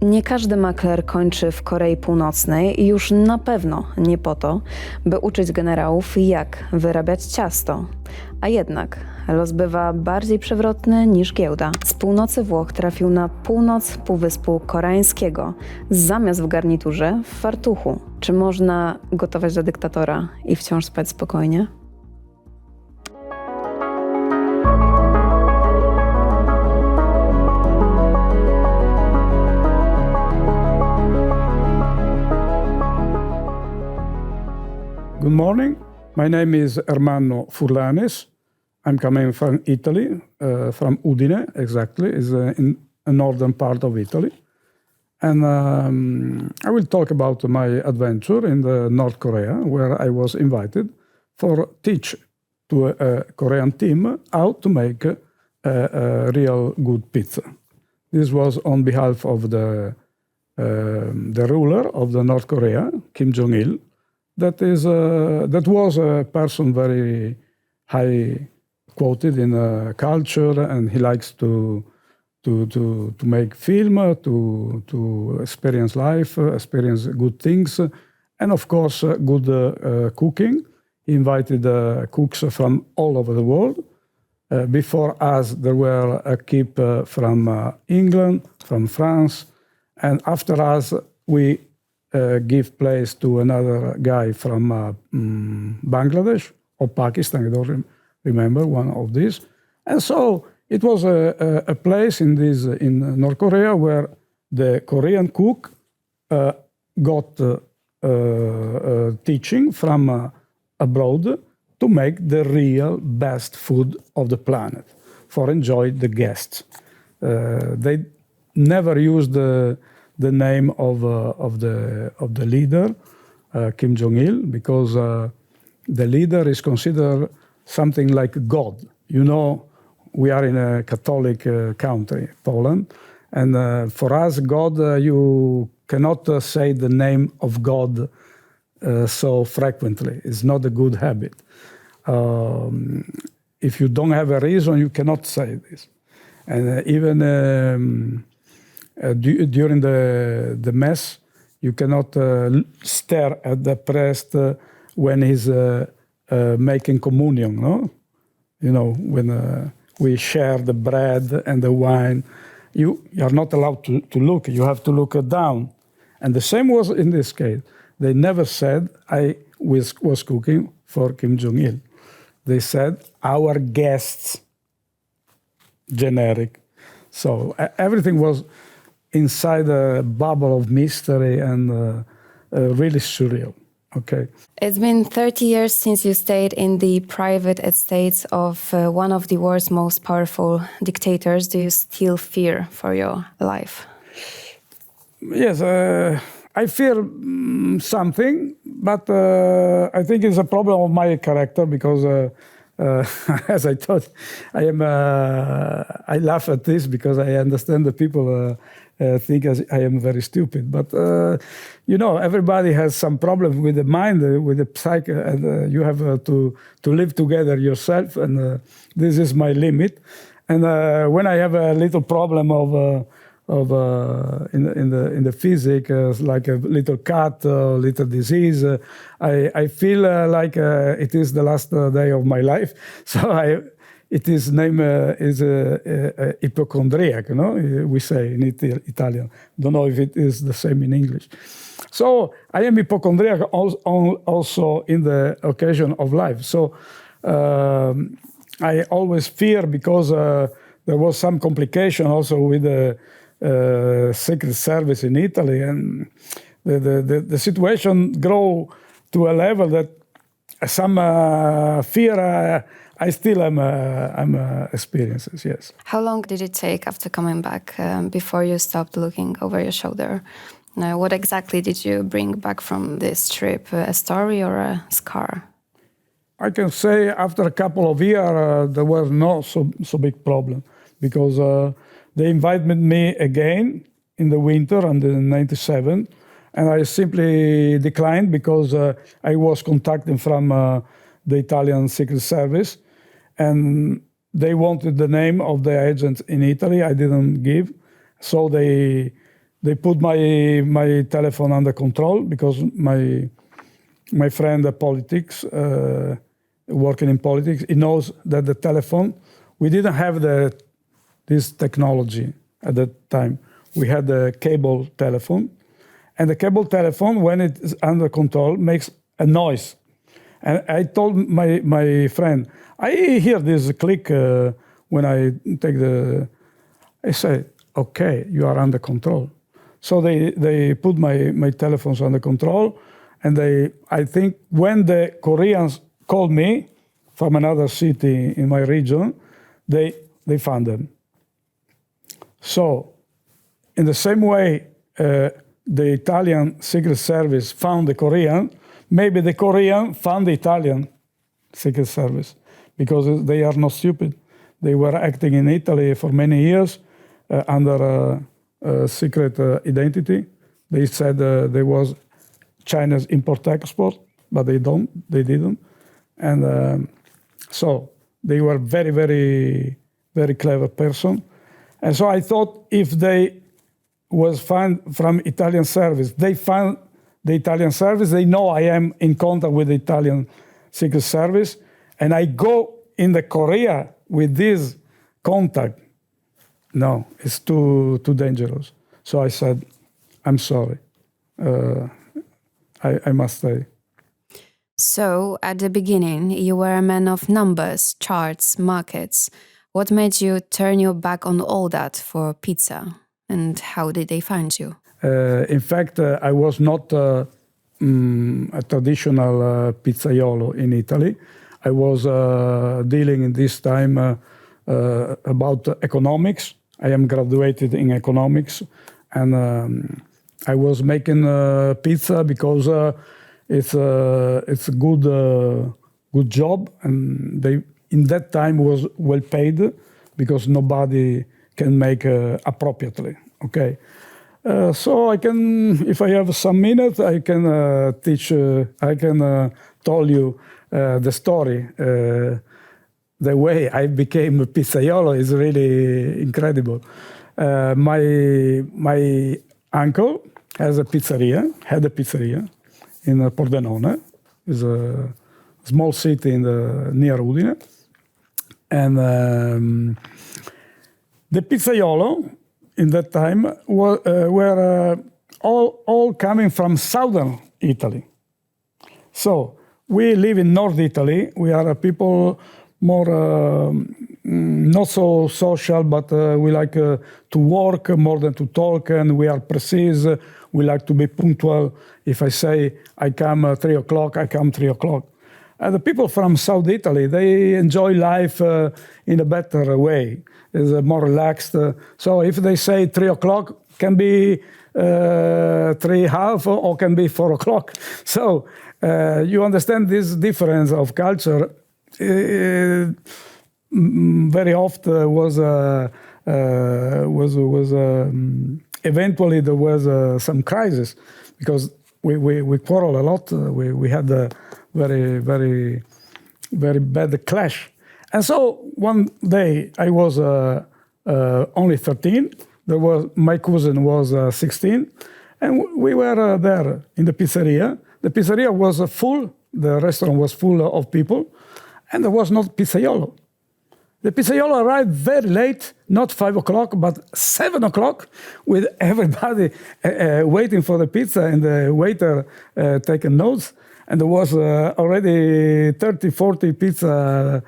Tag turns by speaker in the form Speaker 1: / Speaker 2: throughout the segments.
Speaker 1: Nie każdy makler kończy w Korei Północnej i już na pewno nie po to, by uczyć generałów, jak wyrabiać ciasto. A jednak los bywa bardziej przewrotny niż giełda. Z północy Włoch trafił na północ Półwyspu Koreańskiego, zamiast w garniturze w fartuchu. Czy można gotować dla dyktatora i wciąż spać spokojnie?
Speaker 2: Good morning. My name is Armano Furlanesa. I'm coming from Italy, from Udine, exactly. It's in a northern part of Italy. And I will talk about my adventure in the North Korea, where I was invited for teach to a Korean team how to make a real good pizza. This was on behalf of the ruler of the North Korea, Kim Dzong Ila. That was a person very high quoted in culture, and he likes to make film, to experience life, experience good things, and of course good cooking. He invited cooks from all over the world. Before us, there were a keep from England, from France, and after us, we give place to another guy from Bangladesh or Pakistan, I don't remember one of these. And so it was a place in North Korea where the Korean cook got teaching from abroad to make the real best food of the planet for enjoy the guests. They never used the name of the leader, Kim Dzong Ila, because the leader is considered something like God. You know, we are in a Catholic country, Poland, and for us, God, you cannot say the name of God so frequently. It's not a good habit. If you don't have a reason, you cannot say this. And even during the Mass, you cannot stare at the priest when he's making communion, no? You know, when we share the bread and the wine, you are not allowed to look. You have to look down. And the same was in this case. They never said, I was cooking for Kim Dzong Ila. They said, our guests, generic. So everything was inside a bubble of mystery and really surreal. Okay.
Speaker 1: It's been 30 years since you stayed in the private estates of one of the world's most powerful dictators. Do you still fear for your life?
Speaker 2: Yes, I fear something, but I think it's a problem of my character because, as I thought, I laugh at this because I understand the people think I am very stupid. But, you know, everybody has some problem with the mind, with the psyche, and you have to live together yourself, and this is my limit. And when I have a little problem in the physics, like a little cut, little disease, I feel like it is the last day of my life. So its name is hypochondriac, you know, we say in Italian. Don't know if it is the same in English. So I am hypochondriac also in the occasion of life. So I always fear because there was some complication also with the Secret Service in Italy, and the situation grow to a level that some fear I still am experiences, yes.
Speaker 1: How long did it take after coming back before you stopped looking over your shoulder? What exactly did you bring back from this trip? A story or a scar?
Speaker 2: I can say after a couple of years there was no so big problem because they invited me again in the winter in 1997, and I simply declined because I was contacted from the Italian Secret Service, and they wanted the name of the agent in Italy. I didn't give, so they they put my telephone under control because my friend politics, working in politics, he knows that the telephone, we didn't have this technology at that time. We had the cable telephone, and the cable telephone, when it is under control, makes a noise. And I told my friend, I hear this click when I take I say, okay, you are under control. So they put my telephones under control, and I think when the Koreans called me from another city in my region, they found them. So in the same way the Italian Secret Service found the Korean, maybe the Korean found the Italian Secret Service, because they are not stupid. They were acting in Italy for many years under a secret identity. They said there was China's import-export, but they didn't. And so they were very, very, very clever person. And so I thought if they was found from Italian service, they found the Italian service, they know I am in contact with the Italian Secret Service, and I go in the Korea with this contact. No, it's too dangerous. So I said, I'm sorry. I must stay.
Speaker 3: So, at the beginning, you were a man of numbers, charts, markets. What made you turn your back on all that for pizza? And how did they find you?
Speaker 2: In fact, I was not a traditional pizzaiolo in Italy. I was dealing in this time about economics. I am graduated in economics, and I was making pizza because it's a good job, and they in that time was well paid because nobody can make appropriately. Okay, so I can, if I have some minutes, I can teach. I can tell you the story. The way I became a pizzaiolo is really incredible. My uncle had a pizzeria in Pordenone. It's a small city near Udine. And the pizzaiolo in that time were all coming from southern Italy. So we live in North Italy. We are people more not so social, but we like to work more than to talk, and we are precise. We like to be punctual. If I say I come 3 o'clock, I come 3 o'clock. And the people from South Italy, they enjoy life in a better way. It's more relaxed. So if they say 3 o'clock, can be 3:30 or can be 4 o'clock. So you understand this difference of culture. Very often eventually there was some crisis because we quarrel a lot. We had a very, very, very bad clash. And so one day I was only 13. My cousin was 16, and we were there in the pizzeria. The pizzeria was full. The restaurant was full of people, and there was not pizzaiolo. The pizzaiolo arrived very late, not 5 o'clock, but 7 o'clock, with everybody waiting for the pizza and the waiter taking notes. And there was already 30, 40 pizza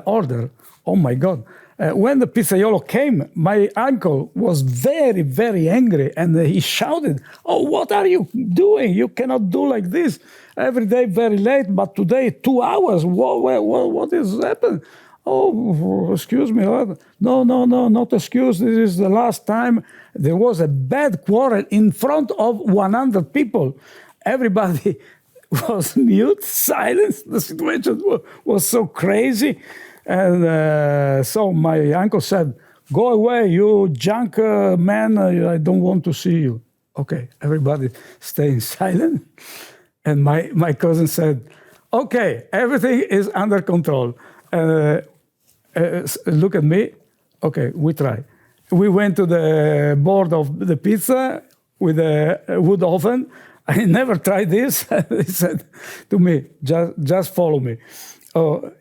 Speaker 2: order. Oh, my God. When the pizzaiolo came, my uncle was very, very angry, and he shouted, "Oh, what are you doing? You cannot do like this. Every day very late, but today 2 hours. What is happening? Oh, excuse me. No, not excuse. This is the last time." There was a bad quarrel in front of 100 people. Everybody was mute, silence. The situation was so crazy. And so my uncle said, "Go away, you junk man. I don't want to see you." Okay, everybody staying silent. And my cousin said, "Okay, everything is under control. Look at me. Okay, we try." We went to the board of the pizza. with a wood oven. I never tried this. He said to me, just follow me.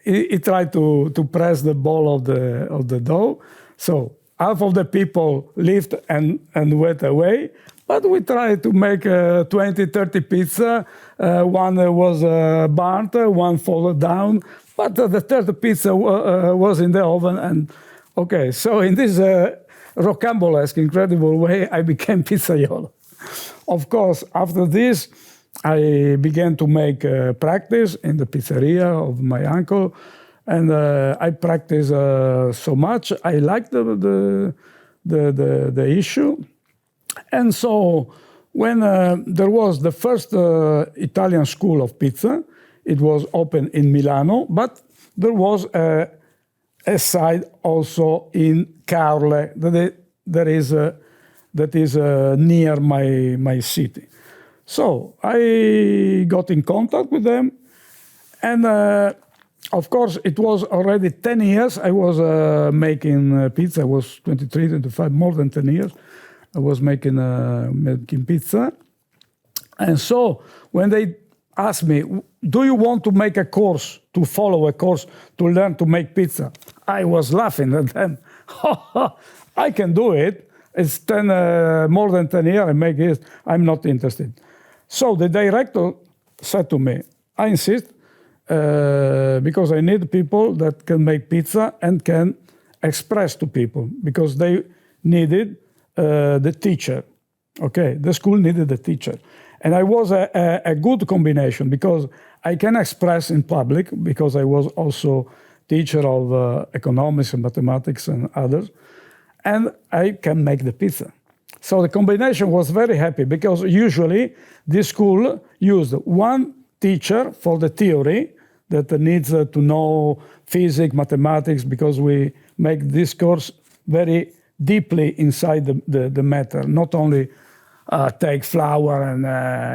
Speaker 2: He tried to press the ball of the dough. So half of the people left and went away. But we tried to make 20, 30 pizza. One was burnt, one fell down. But the third pizza was in the oven. And okay, so in this rocambolesque, incredible way, I became pizzaiolo. Of course, after this, I began to make practice in the pizzeria of my uncle, and I practiced so much. I liked the issue, and so when there was the first Italian school of pizza, it was open in Milano, but there was a side also in Caorle that is near my city. So I got in contact with them, and of course it was already 10 years I was making pizza. I was 23, 25, more than 10 years I was making pizza. And so when they asked me, do you want to make a course, to follow a course, to learn to make pizza? I was laughing at them. I can do it. It's more than 10 years I make it. I'm not interested. So the director said to me, I insist, because I need people that can make pizza and can express to people, because they needed the teacher. Okay, the school needed the teacher. And I was a good combination, because I can express in public, because I was also teacher of economics and mathematics and others, and I can make the pizza. So the combination was very happy, because usually this school used one teacher for the theory that needs to know physics, mathematics, because we make this course very deeply inside the matter, not only take flour and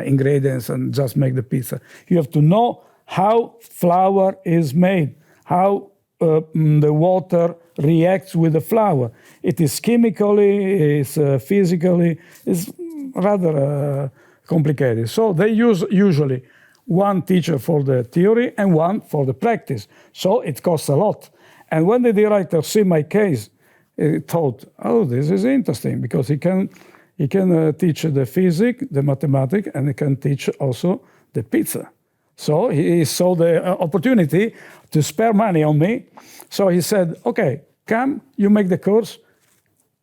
Speaker 2: ingredients and just make the pizza. You have to know how flour is made, how the water reacts with the flour. It is chemically, it's physically, it's rather complicated. So they use usually one teacher for the theory and one for the practice. So it costs a lot. And when the director see my case, he thought, oh, this is interesting, because he can teach the physics, the mathematics, and he can teach also the pizza. So he saw the opportunity to spare money on me. So he said, okay, come, you make the course.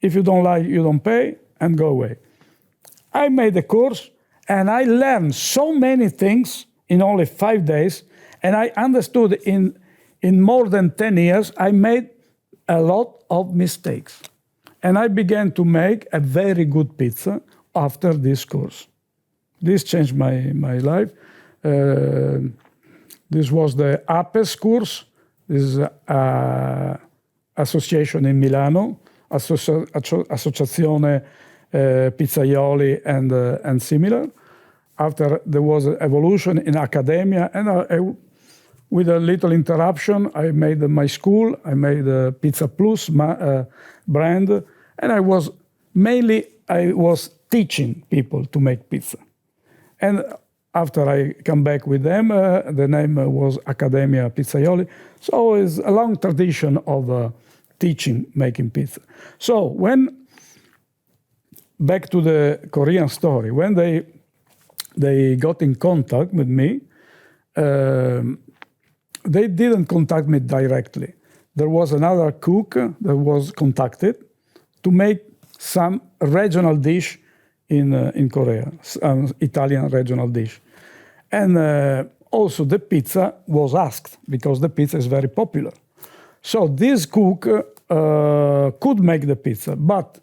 Speaker 2: If you don't like, you don't pay, and go away. I made the course, and I learned so many things in only 5 days, and I understood in more than 10 years, I made a lot of mistakes. And I began to make a very good pizza after this course. This changed my life. This was the APES course. This is an association in Milano, Associazione Pizzaioli and similar. After there was an evolution in academia, and with a little interruption, I made my school. I made a Pizza Plus brand, and I was teaching people to make pizza. And after I come back with them, the name was Accademia Pizzaioli. So it's a long tradition of teaching making pizza. So back to the Korean story, when they got in contact with me, they didn't contact me directly. There was another cook that was contacted to make some regional dish in Korea, Italian regional dish. And also the pizza was asked, because the pizza is very popular. So this cook could make the pizza, but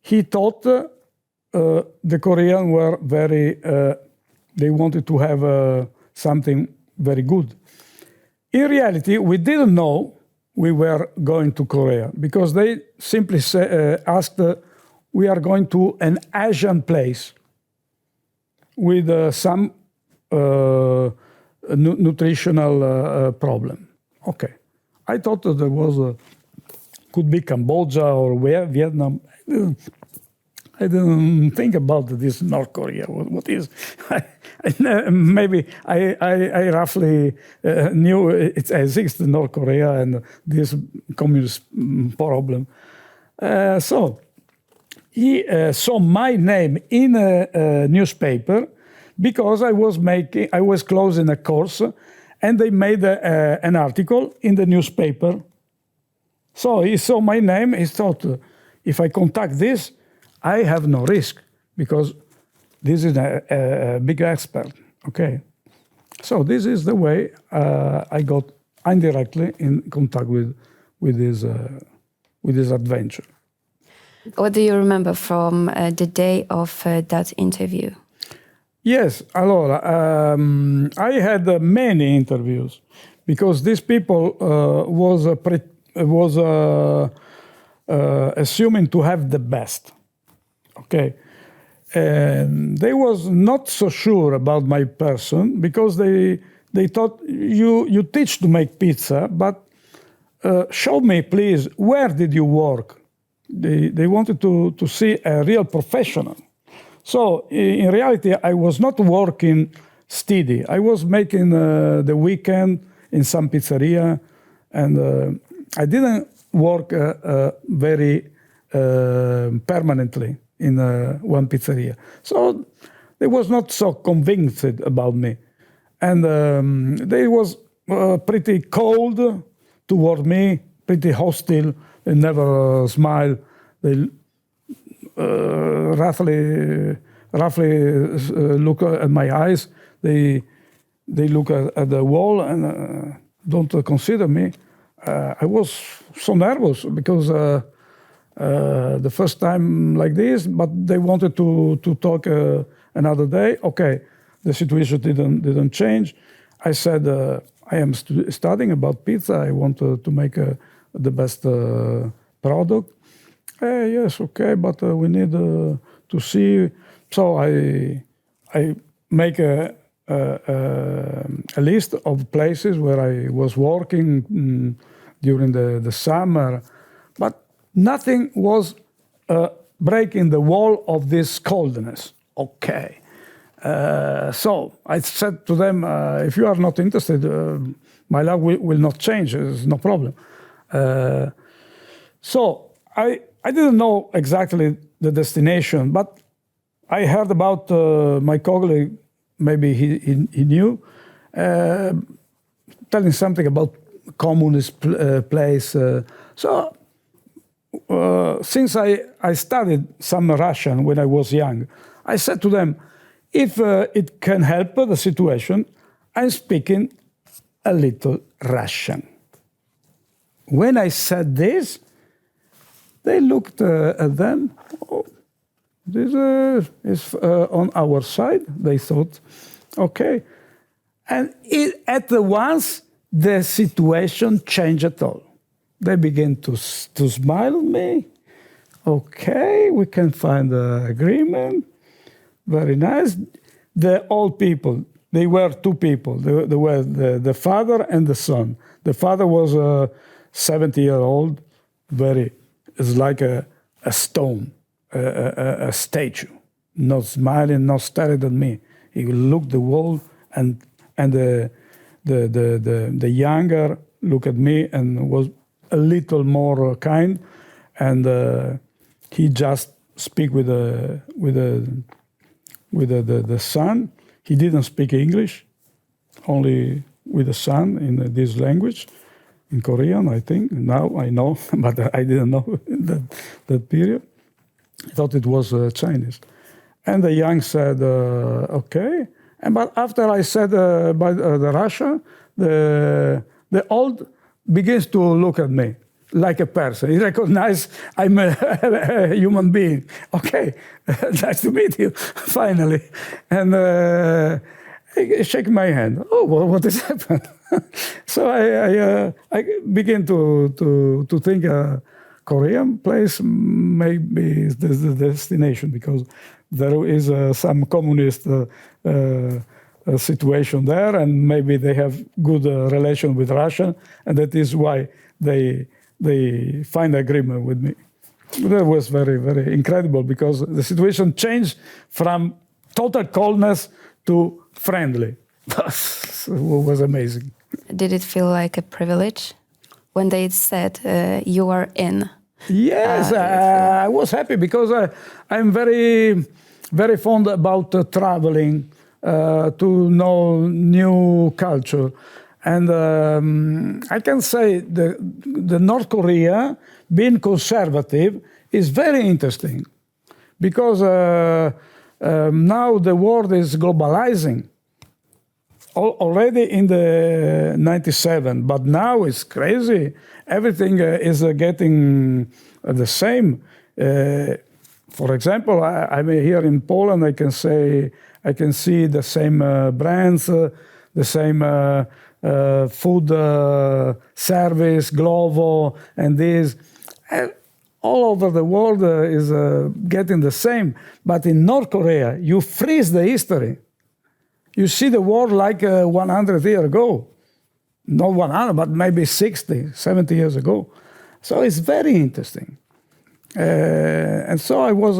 Speaker 2: he thought the Koreans were very, they wanted to have something very good. In reality, we didn't know we were going to Korea, because they simply asked, we are going to an Asian place with some nutritional problem. Okay. I thought that there was could be Cambodia or Vietnam. I didn't think about this North Korea. What is? Maybe I roughly knew it exists in North Korea and this communist problem. So he saw my name in a newspaper because I was closing a course, and they made an article in the newspaper. So he saw my name. He thought, if I contact this, I have no risk because this is a big expert. Okay, so this is the way I got indirectly in contact with this adventure.
Speaker 3: What do you remember from the day of that interview?
Speaker 2: Yes, allora, I had many interviews because these people was assuming to have the best. Okay, and they was not so sure about my person because they thought you teach to make pizza, but show me please where did you work. They wanted to see a real professional. So in reality, I was not working steady. I was making the weekend in some pizzeria, and I didn't work very permanently in one pizzeria. So they was not so convinced about me. And they was pretty cold toward me, pretty hostile. They never smile. They roughly look at my eyes. They look at the wall and don't consider me. I was so nervous because the first time like this, but they wanted to talk another day. Okay, the situation didn't change. I said I am studying about pizza. I want to make the best product. Yes, okay, but we need to see. So I make a list of places where I was working during the summer, but nothing was breaking the wall of this coldness. Okay. So I said to them, if you are not interested, my life will not change. There's no problem. So I didn't know exactly the destination, but I heard about my colleague, maybe he knew, telling something about communist place. So since I studied some Russian when I was young, I said to them, if it can help the situation, I'm speaking a little Russian. When I said this, they looked at them. Oh, this is on our side. They thought, okay. And at once, the situation changed at all. They began to smile at me. Okay, we can find an agreement. Very nice. The old people, they were two people. They were the father and the son. The father was 70-year-old, it's like a stone, a statue, not smiling, not staring at me. He looked at the wall, and the younger looked at me and was a little more kind, and he just speak with the son. He didn't speak English, only with the son in this language, in Korean, I think. Now I know, but I didn't know that period. I thought it was Chinese. And the young said, okay. But after I said about the Russia, the old begins to look at me like a person. He recognized I'm a human being. Okay, nice to meet you, finally. And he shake my hand. Oh, what has happened? So I begin to think Korean place maybe is the destination, because there is some communist situation there, and maybe they have good relation with Russia, and that is why they find agreement with me. That was very, very incredible because the situation changed from total coldness to friendly. It was amazing.
Speaker 3: Did it feel like a privilege when they said you are in?
Speaker 2: Yes, I was happy because I'm very, very fond about traveling to know new culture. And I can say the North Korea, being conservative, is very interesting because now the world is globalizing. Already in the 97, but now it's crazy. Everything is getting the same. For example, I'm here in Poland. I can see the same brands, the same food service, Glovo, and this. All over the world is getting the same. But in North Korea, you freeze the history. You see the world like 100 years ago. Not 100, but maybe 60, 70 years ago. So it's very interesting. And so I was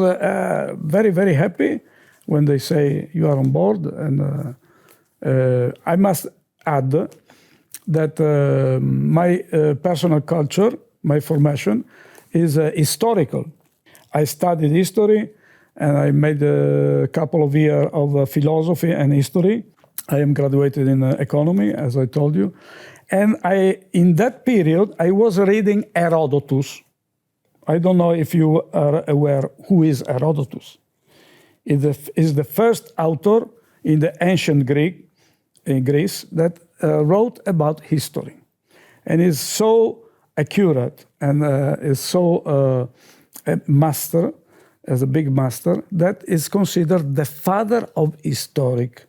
Speaker 2: very, very happy when they say you are on board. And I must add that my personal culture, my formation, is historical. I studied history, and I made a couple of years of philosophy and history. I am graduated in economy, as I told you. And in that period, I was reading Herodotus. I don't know if you are aware who is Herodotus. It is the first author in the ancient Greece that wrote about history. And is so accurate and is so a master, as a big master, that is considered the father of historic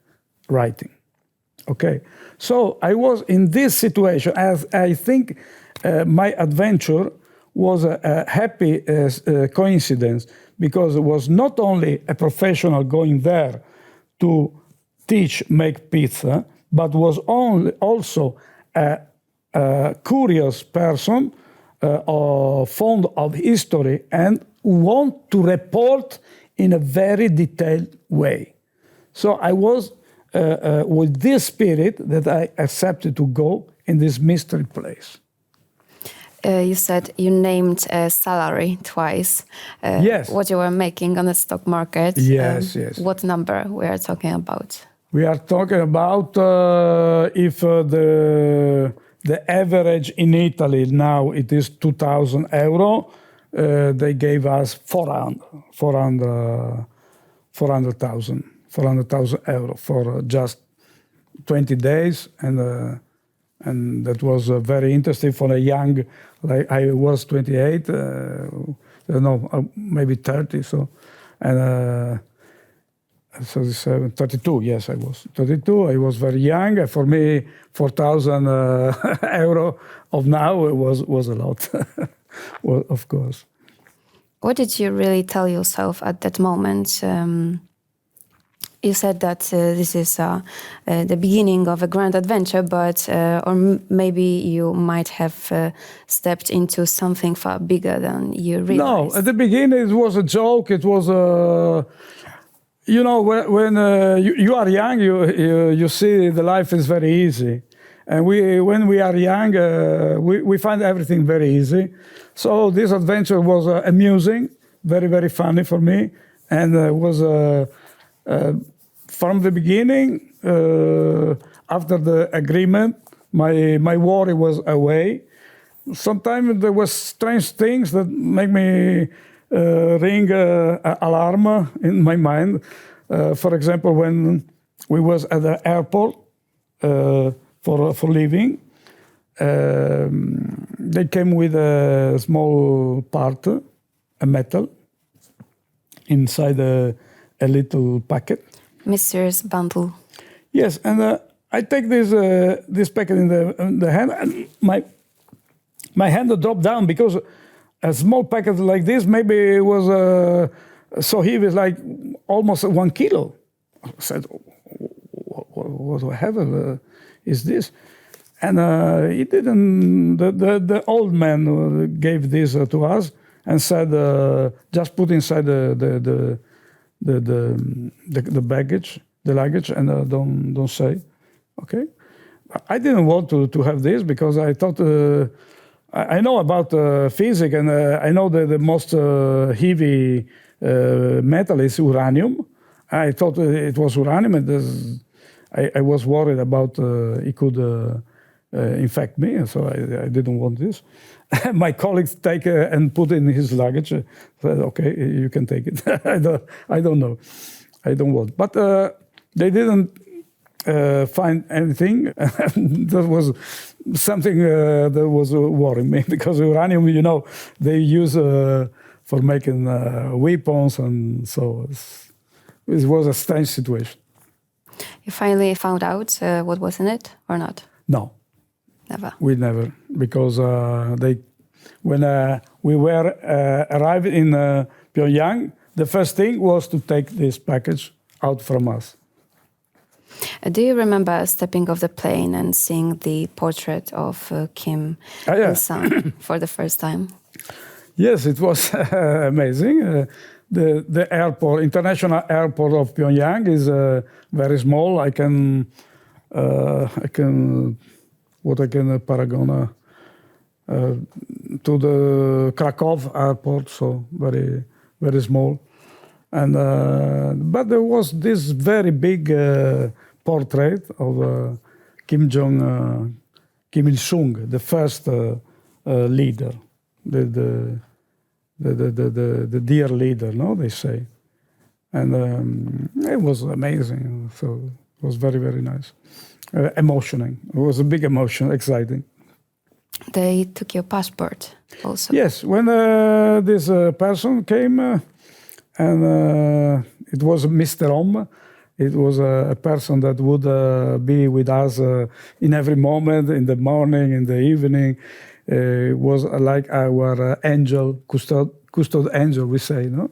Speaker 2: writing. Okay, so I was in this situation, as I think my adventure was a happy coincidence, because it was not only a professional going there to teach, make pizza, but was also a curious person, fond of history, and want to report in a very detailed way. So I was with this spirit that I accepted to go in this mystery place.
Speaker 3: You said you named a salary twice.
Speaker 2: Yes.
Speaker 3: What you were making on the stock market.
Speaker 2: Yes, yes.
Speaker 3: What number we are talking about?
Speaker 2: We are talking about if the average in Italy now it is 2,000 euro. They gave us 400,000 euro for just 20 days, and that was very interesting for a young, like I was 28, maybe 30, so, and 37, 32, yes, I was 32. I was very young. For me, 4,000 euro of now was a lot, well, of course.
Speaker 3: What did you really tell yourself at that moment? You said that this is the beginning of a grand adventure, but or maybe you might have stepped into something far bigger than you realized.
Speaker 2: No, at the beginning it was a joke. It was you know, when you are young, you see the life is very easy, and when we are young, we find everything very easy. So this adventure was amusing, very, very funny for me, and was from the beginning. After the agreement, my worry was away. Sometimes there was strange things that make me ring alarm in my mind. For example, when we was at the airport for leaving, they came with a small part, a metal, inside a little packet.
Speaker 3: Mysterious bundle.
Speaker 2: Yes, and I take this packet in the hand, and my hand dropped down because a small packet like this maybe it was so heavy, like almost 1 kilo. I said, "What the hell is this?" And he didn't. The old man gave this to us, and said, just put inside the baggage, the luggage, and don't say, okay. I didn't want to have this because I thought I know about physics, and I know that the most heavy metal is uranium. I thought it was uranium, and I was worried about it could infect me, and so I didn't want this. My colleagues take and put in his luggage. Said, "Okay, you can take it." I don't know. I don't want. But they didn't find anything. That was something that was worrying me because uranium, they use for making weapons, and so it was a strange situation.
Speaker 3: You finally found out what was in it or not?
Speaker 2: No.
Speaker 3: Never.
Speaker 2: We never, because when we were arrived in Pyongyang, the first thing was to take this package out from us.
Speaker 3: Do you remember stepping off the plane and seeing the portrait of Kim Il-sung for the first time?
Speaker 2: Yes, it was amazing. The airport, international airport of Pyongyang, is very small. I can paragona to the Krakow airport, so very, very small. And but there was this very big portrait of Kim Il-sung, the first leader, the dear leader, they say. And it was amazing. So it was very, very nice. Emotional. It was a big emotion, exciting.
Speaker 3: They took your passport also.
Speaker 2: Yes, when this person came, and it was Mr. Om. It was a person that would be with us in every moment, in the morning, in the evening. It was like our angel, custod angel, we say, no?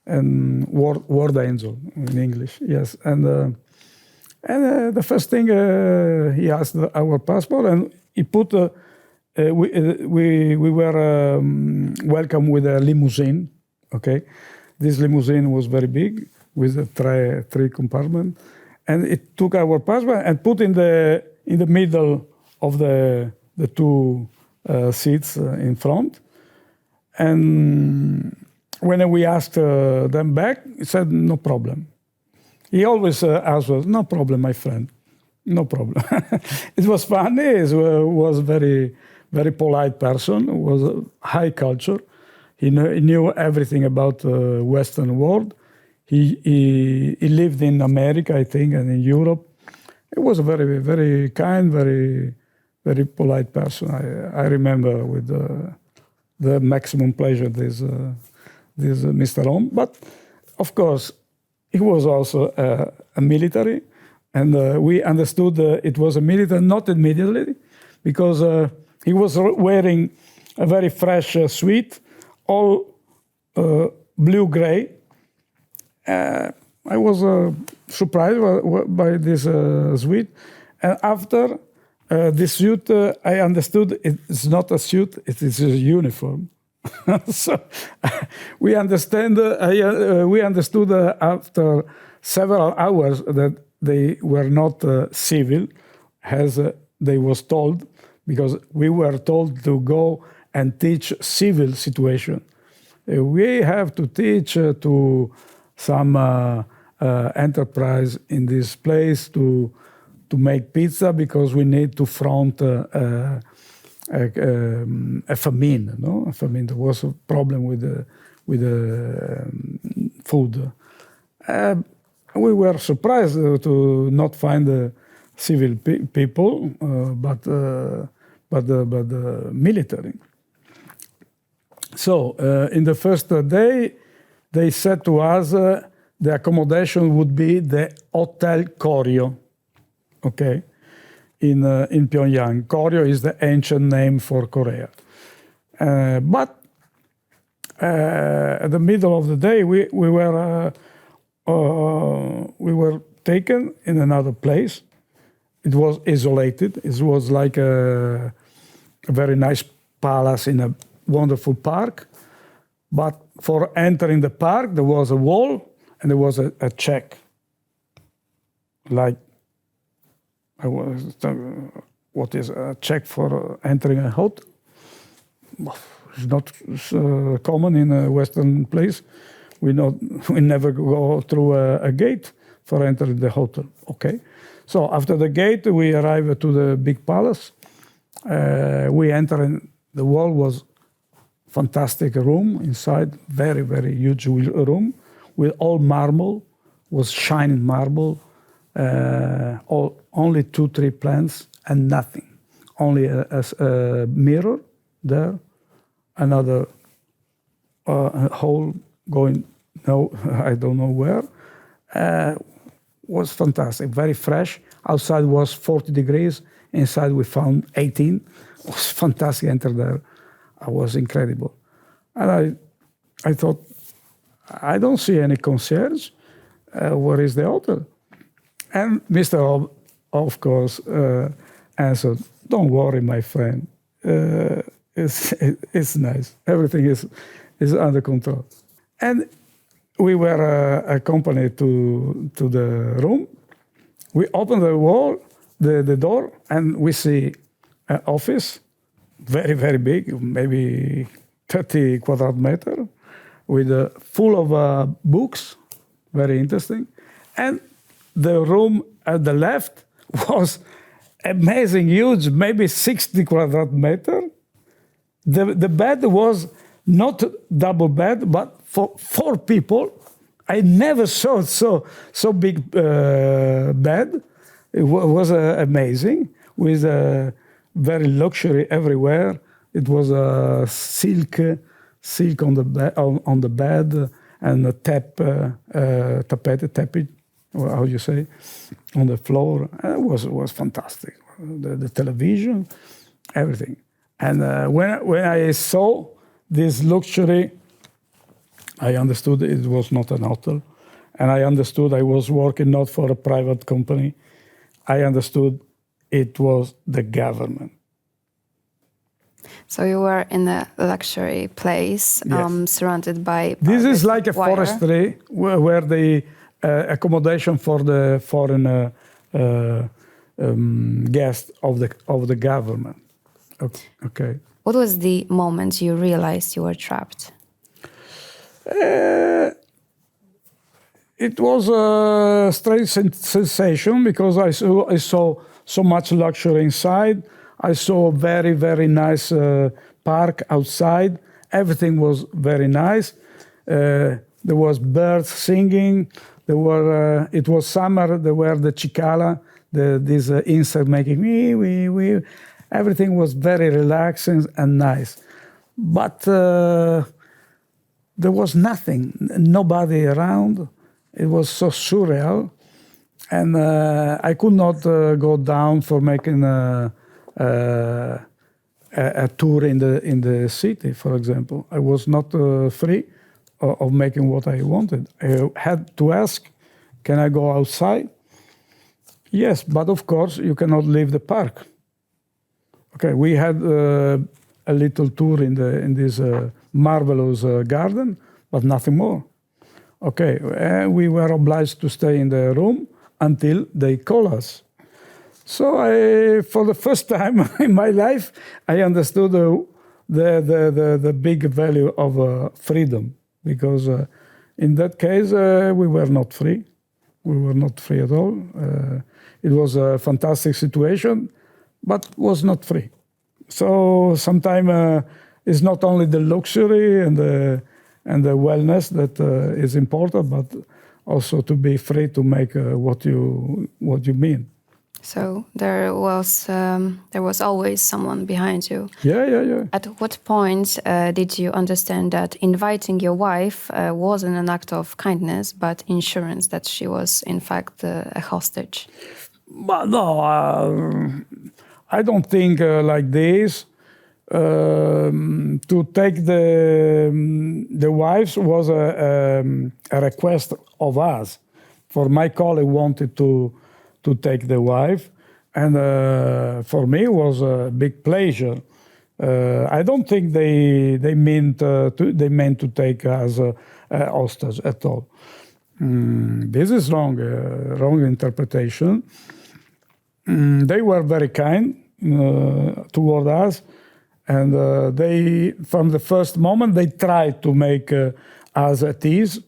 Speaker 2: And word angel in English, yes. And the first thing he asked our passport, and he put. We were welcome with a limousine. Okay, this limousine was very big with three compartments, and it took our passport and put in the middle of the two seats in front. And when we asked them back, he said no problem. He always answered, "No problem, my friend, no problem." It was funny. It was very, very polite person. Was high culture. He knew everything about the Western world. He lived in America, I think, and in Europe. He was a very, very kind, very, very polite person. I remember with the maximum pleasure this Mr. Om. But of course, he was also a military, and we understood it was a military not immediately, because he was wearing a very fresh suit, all blue-gray. I was surprised by this suit. And after this suit, I understood it's not a suit, it is a uniform. So we understood after several hours that they were not civil, as they was told, because we were told to go and teach civil situation. We have to teach to some enterprise in this place to make pizza, because we need to front a famine. No, a famine. There was a problem with the food. We were surprised to not find civil people, but the military. So in the first day, they said to us the accommodation would be the Hotel Koryo, okay, in Pyongyang. Koryo is the ancient name for Korea. But at the middle of the day, we were taken in another place. It was isolated. It was like a very nice palace in a wonderful park. But for entering the park, there was a wall and there was a check. Like, what is a check for entering a hotel? It's not common in a Western place. We never go through a gate for entering the hotel. Okay. So after the gate, we arrive to the big palace. We enter, and the wall was fantastic room inside, very, very huge room with all marble, was shining marble, only 2-3 plants and nothing. Only a mirror there, another hole going, I don't know where. Was fantastic, very fresh. Outside was 40 degrees. Inside we found 18. It was fantastic. Enter there. It was incredible. And I thought, I don't see any concierge. Where is the hotel? And Mr. Of course, answered, don't worry, my friend. It's nice. Everything is under control. And we were accompanied to the room. We opened the door, and we see an office, very, very big, maybe 30 quadrat meter, with full of books, very interesting. And the room at the left was amazing, huge, maybe 60 quadrat meter. The bed was not double bed, but for 4 people. I never saw so big bed. It was amazing, with very luxury everywhere. It was silk on the bed, and a tapete, how you say, on the floor. It was fantastic. The television, everything. And when I saw this luxury, I understood it was not an hotel. And I understood I was working not for a private company. I understood it was the government.
Speaker 3: So you were in a luxury place,
Speaker 2: Yes.
Speaker 3: surrounded by
Speaker 2: This is like a
Speaker 3: wire.
Speaker 2: forestry where the accommodation for the foreign guests of the government. Okay.
Speaker 3: What was the moment you realized you were trapped?
Speaker 2: It was a strange sensation because I saw so much luxury inside. I saw a very, very nice park outside. Everything was very nice. There was birds singing. It was summer. There were the cicala, these insects making wee. Everything was very relaxing and nice. But there was nothing, nobody around. It was so surreal. And I could not go down for making a tour in the city, for example. I was not free of making what I wanted. I had to ask, can I go outside? Yes, but of course you cannot leave the park. Okay, we had a little tour in this marvelous garden, but nothing more. Okay, we were obliged to stay in the room until they call us. So for the first time in my life, I understood the big value of freedom, because in that case, we were not free. We were not free at all. It was a fantastic situation, but was not free. So sometimes it's not only the luxury and the wellness that is important, but also to be free to make what you mean.
Speaker 3: So there was always someone behind you.
Speaker 2: Yeah.
Speaker 3: At what point did you understand that inviting your wife wasn't an act of kindness, but insurance that she was in fact a hostage?
Speaker 2: But no, I don't think like this. To take the wives was a request of us. For my colleague wanted to take the wife, and for me it was a big pleasure. I don't think they meant to take us hostage at all. This is wrong interpretation. They were very kind toward us, and they, from the first moment, they tried to make us at ease,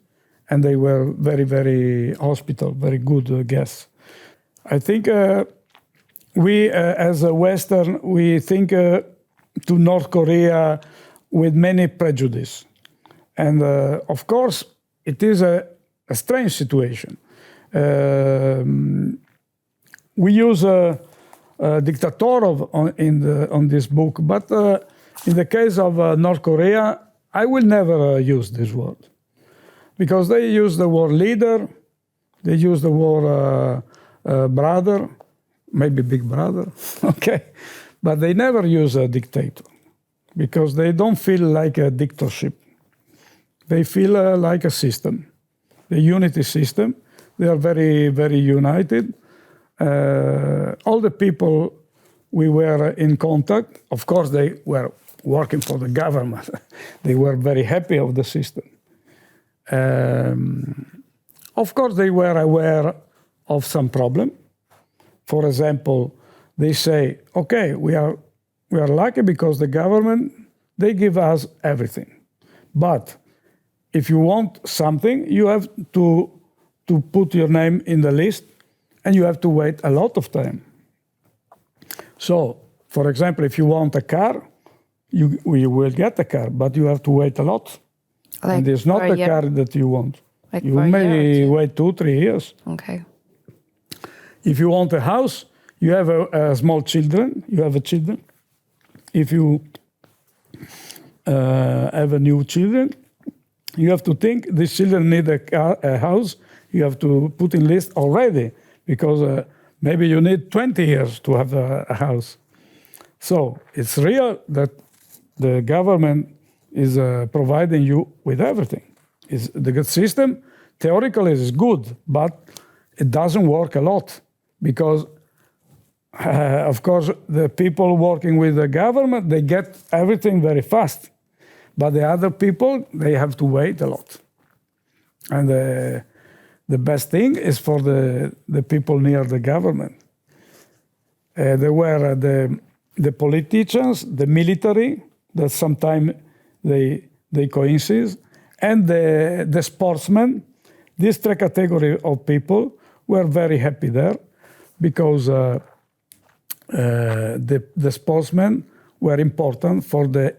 Speaker 2: and they were very, very hospitable, very good guests. I think we, as a Western, we think to North Korea with many prejudice. And of course, it is a strange situation. We use a dictator on this book, but in the case of North Korea, I will never use this word. Because they use the word leader, they use the word brother, maybe big brother, okay? But they never use a dictator because they don't feel like a dictatorship. They feel like a system, the unity system. They are very, very united. All the people we were in contact, of course, they were working for the government. They were very happy of the system. Of course, they were aware of some problem. For example, they say, okay, we are lucky because the government, they give us everything. But if you want something, you have to put your name in the list, and you have to wait a lot of time. So, for example, if you want a car, you will get a car, but you have to wait a lot.
Speaker 3: Like
Speaker 2: and it's not the car that you want.
Speaker 3: Like
Speaker 2: you may wait 2-3 years.
Speaker 3: Okay.
Speaker 2: If you want a house, you have a small children, you have a children. If you have a new children, you have to think these children need a house. You have to put in list already because maybe you need 20 years to have a house. So it's real that the government is providing you with everything. The good system theoretically is good, but it doesn't work a lot because, of course, the people working with the government, they get everything very fast. But the other people, they have to wait a lot. And the best thing is for the people near the government. There were the politicians, the military, that sometimes they coincide, and the sportsmen. These three categories of people were very happy there because the sportsmen were important for the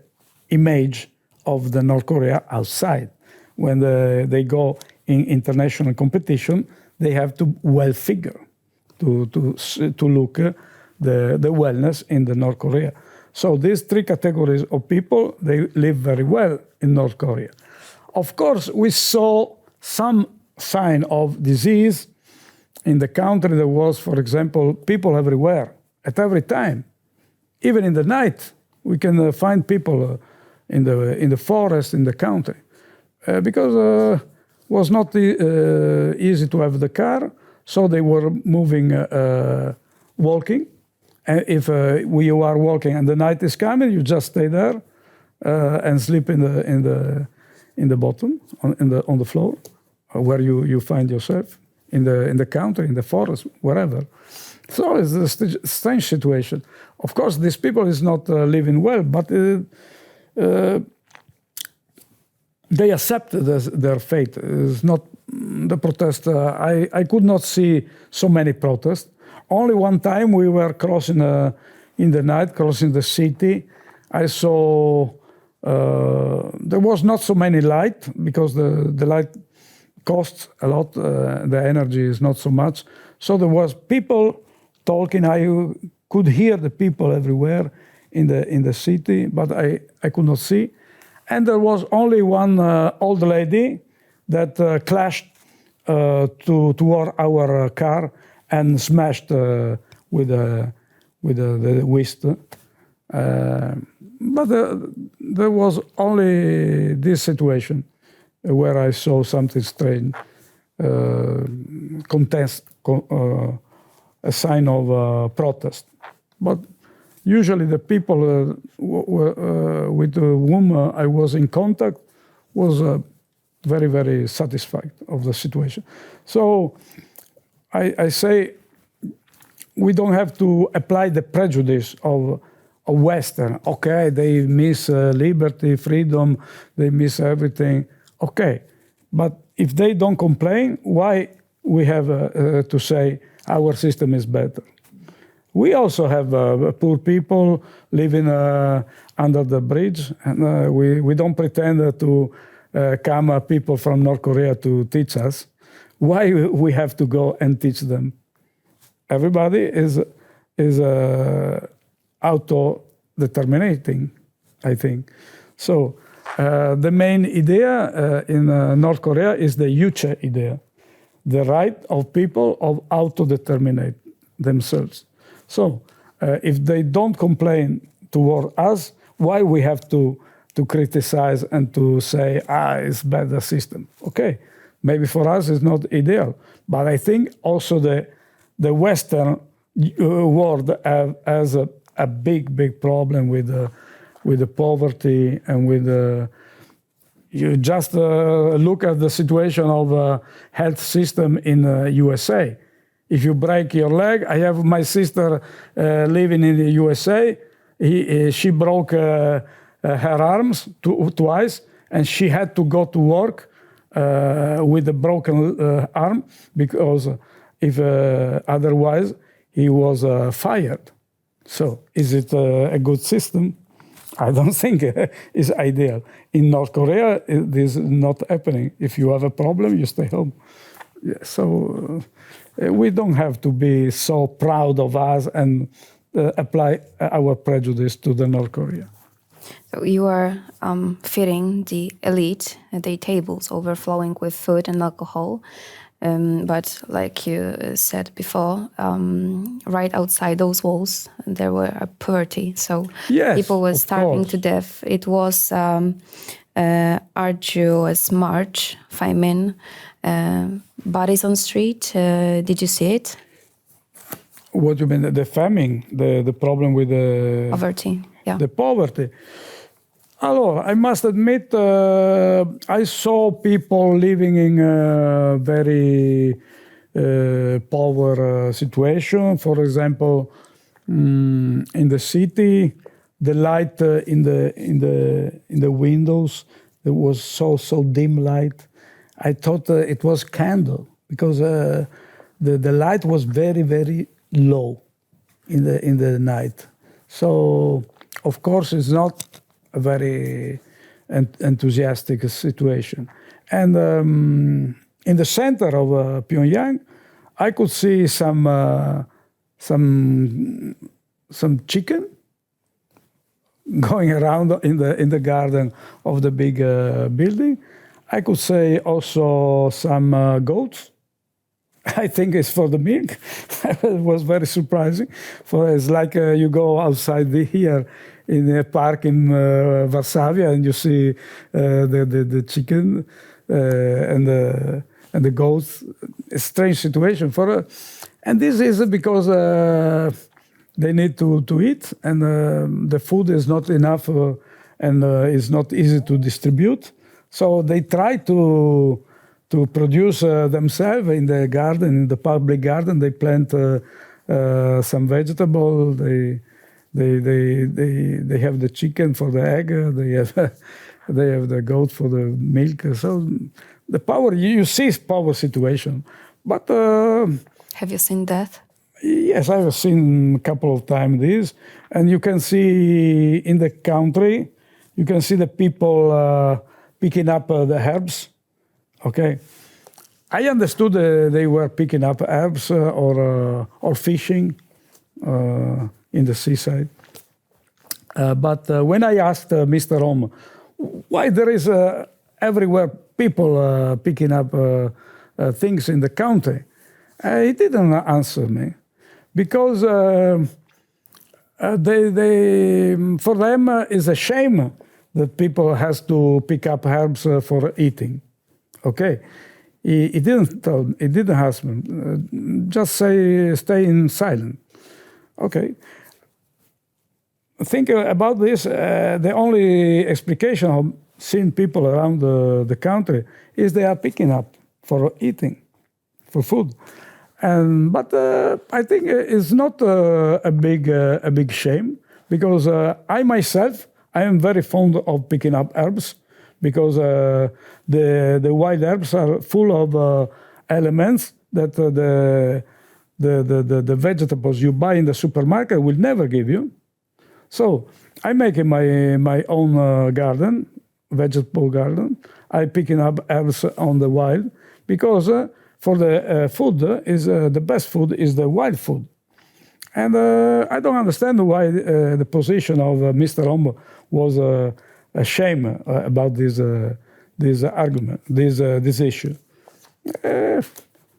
Speaker 2: image of the North Korea outside. When they go in international competition, they have to well figure to look the wellness in the North Korea. So these three categories of people, they live very well in North Korea. Of course, we saw some sign of disease in the country. There was, for example, people everywhere at every time. Even in the night, we can find people in the forest, in the country, because it was not easy to have the car, so they were moving, walking. And if you are walking and the night is coming, you just stay there and sleep in the bottom, on the floor, where you find yourself in the country, in the forest, wherever. So it's a strange situation. Of course, these people is not living well, but they accepted their fate. It's not the protest. I could not see so many protests. Only one time we were crossing in the night, crossing the city. I saw there was not so many light because the light costs a lot. The energy is not so much. So there was people talking. I could hear the people everywhere in the city, but I could not see. And there was only one old lady that clashed toward our car and smashed with the whisk. But there was only this situation where I saw something strange, a sign of protest. But usually the people with whom I was in contact was very, very satisfied of the situation. So I say we don't have to apply the prejudice of Western. Okay, they miss liberty, freedom, they miss everything. Okay, but if they don't complain, why we have to say our system is better? We also have poor people living under the bridge, and we don't pretend to come people from North Korea to teach us. Why we have to go and teach them? Everybody is auto-determinating, I think. So the main idea in North Korea is the uczyć idea, the right of people of auto-determinate themselves. So if they don't complain toward us, why we have to criticize and to say, it's better system? Okay, maybe for us it's not ideal, but I think also the Western world has a big problem with the poverty and with you just look at the situation of health system in USA. If you break your leg, I have my sister living in the USA. She broke her arms twice, and she had to go to work with a broken arm because if otherwise he was fired. So is it a good system? I don't think it's ideal. In North Korea, this is not happening. If you have a problem, you stay home. Yeah, so we don't have to be so proud of us and apply our prejudice to the North Korea.
Speaker 3: So you are feeding the elite, their tables overflowing with food and alcohol. But like you said before, right outside those walls, there were a poverty. So
Speaker 2: yes,
Speaker 3: people were starving to death. It was arduous march, famine, bodies on street. Did you see it?
Speaker 2: What do you mean? The famine, the problem with the
Speaker 3: Poverty, yeah.
Speaker 2: The poverty. Allora, I must admit, I saw people living in a very poor situation. For example, in the city, the light in the windows, there was so dim light. I thought it was candle because the light was very, very low in the night. So, of course, it's not a very enthusiastic situation. And in the center of Pyongyang, I could see some chicken going around in the garden of the big building. I could say also some goats. I think it's for the milk. It was very surprising. It's like you go outside here in a park in Varsavia and you see the chicken and the goats. A strange situation and this is because they need to eat and the food is not enough and it's not easy to distribute. So they try to produce themselves in the garden, in the public garden. They plant some vegetable. They have the chicken for the egg. They have the goat for the milk. So the power, you see power situation. But
Speaker 3: have you seen death?
Speaker 2: Yes, I have seen a couple of times this. And you can see in the country, you can see the people picking up the herbs. Okay, I understood they were picking up herbs or fishing in the seaside. But when I asked Mr. Rom why there is everywhere people picking up things in the country, he didn't answer me because they for them it's a shame that people has to pick up herbs for eating. Okay, he didn't ask me. Just stay in silent. Okay. think about this, the only explication of seeing people around the country is they are picking up for eating, for food. But I think it's not a big shame, because I myself, I am very fond of picking up herbs, because the wild herbs are full of elements that the vegetables you buy in the supermarket will never give you. So I make my own garden, vegetable garden. I picking up herbs on the wild, because for the food is the best food is the wild food. And I don't understand why the position of Mr. Ombo was a shame about this argument, this issue.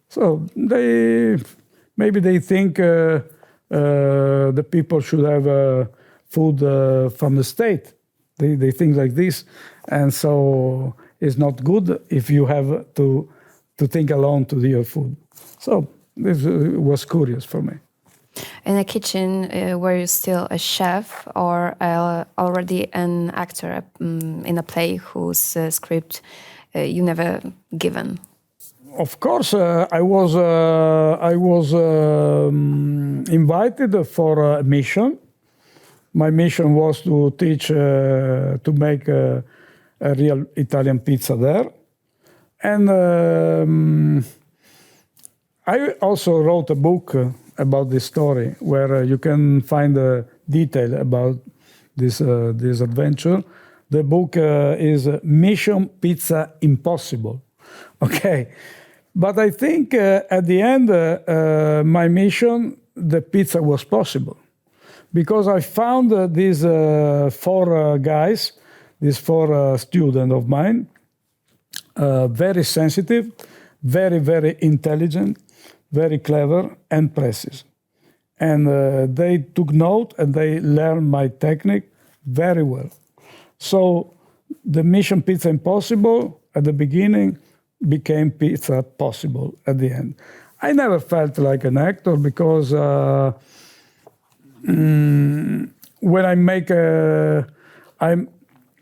Speaker 2: So maybe they think the people should have food from the state. They think like this, and so it's not good if you have to think alone to do your food. So this was curious for me.
Speaker 3: In the kitchen, were you still a chef or already an actor in a play whose script you never given?
Speaker 2: Of course, I was invited for a mission. My mission was to teach to make a real Italian pizza there. And I also wrote a book about this story, where you can find a detail about this adventure. The book is Mission Pizza Impossible. Okay, but I think at the end, my mission, the pizza was possible, because I found these four guys, these four students of mine, very sensitive, very, very intelligent, very clever and precise. And they took note and they learned my technique very well. So the Mission Pizza Impossible at the beginning became Pizza Possible at the end. I never felt like an actor, because when I make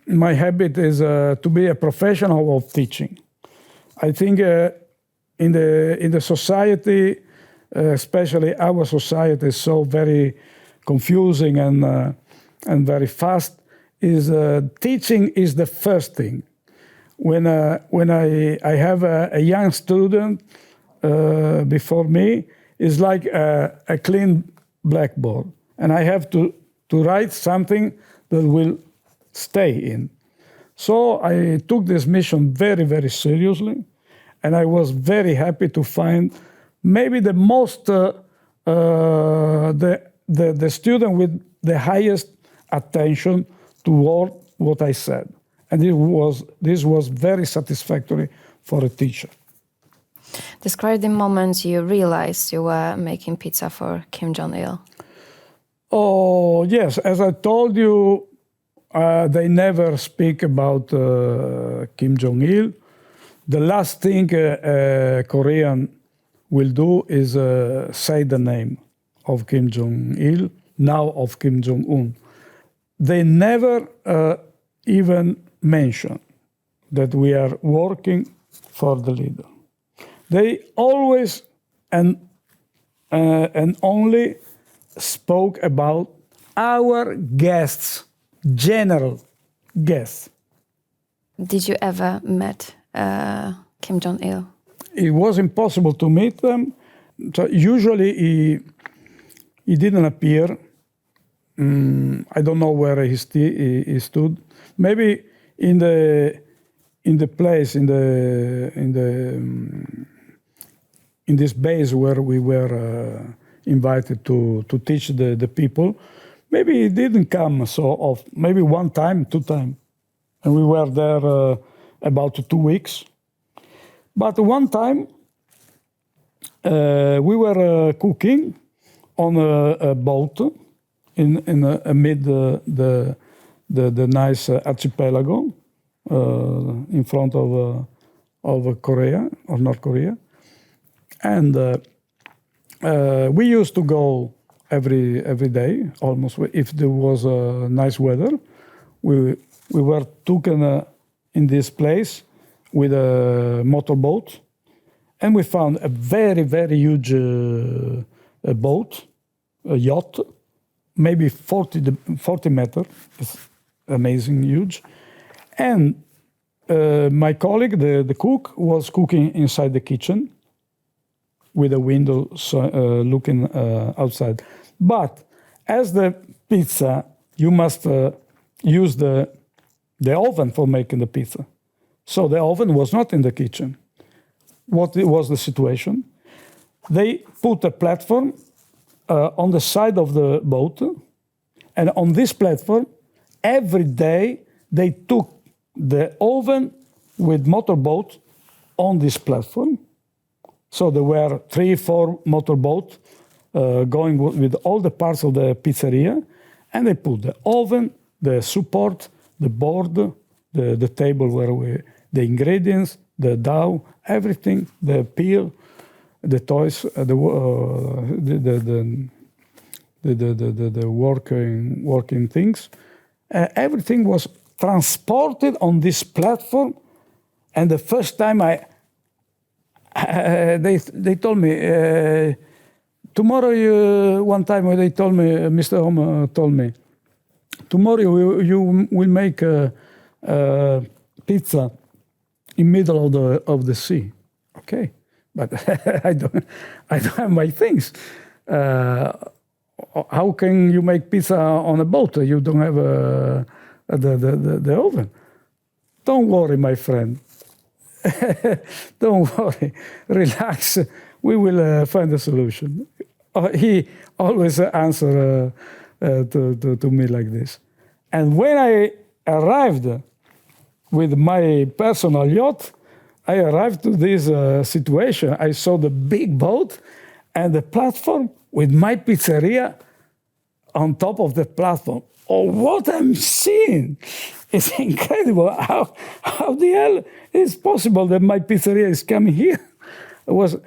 Speaker 2: my habit is to be a professional of teaching. I think in the society, especially our society, is so very confusing and very fast. Teaching is the first thing. When I have a young student before me, it's like a clean blackboard, and I have to write something that will stay in. So I took this mission very, very seriously, and I was very happy to find maybe the most the student with the highest attention toward what I said, and this was very satisfactory for a teacher.
Speaker 3: Describe the moment you realized you were making pizza for Kim Dzong Ila.
Speaker 2: Oh yes, as I told you, they never speak about Kim Dzong Il. The last thing a Korean will do is say the name of Kim Dzong Il, now of Kim Jong Un. They never even mention that we are working for the leader. They always and only spoke about our guests, general guests.
Speaker 3: Did you ever met Kim Dzong Il?
Speaker 2: It was impossible to meet them. So usually he didn't appear. I don't know where he stood. Maybe in the place in this base where we were invited to teach the people. Maybe he didn't come so often. Maybe one time, two times, and we were there about 2 weeks. But one time we were cooking on a boat amid the nice archipelago in front of Korea or North Korea, and we used to go every day, almost. If there was nice weather, we were taken in this place with a motorboat, and we found a very, very huge boat, a yacht, maybe 40 meters. It's amazing, huge. And my colleague, the cook, was cooking inside the kitchen with a window looking outside. But as the pizza, you must use the oven for making the pizza. So the oven was not in the kitchen. What was the situation? They put a platform on the side of the boat, and on this platform, every day they took the oven with motorboat on this platform. So there were 3-4 motorboats going with all the parts of the pizzeria, and they put the oven, the support, the board, the table where the ingredients, the dough, everything, the peel, the toys, the working things. Everything was transported on this platform, and the first time they told me tomorrow. One time when they told me, Mr. Home told me, tomorrow you will make pizza in middle of the sea. Okay, but I don't have my things. How can you make pizza on a boat? You don't have the oven. Don't worry, my friend. Don't worry. Relax. We will find a solution. He always answers to me like this. And when I arrived with my personal yacht, I arrived to this situation. I saw the big boat and the platform with my pizzeria on top of the platform. Oh, what I'm seeing! It's incredible. How the hell is possible that my pizzeria is coming here? It was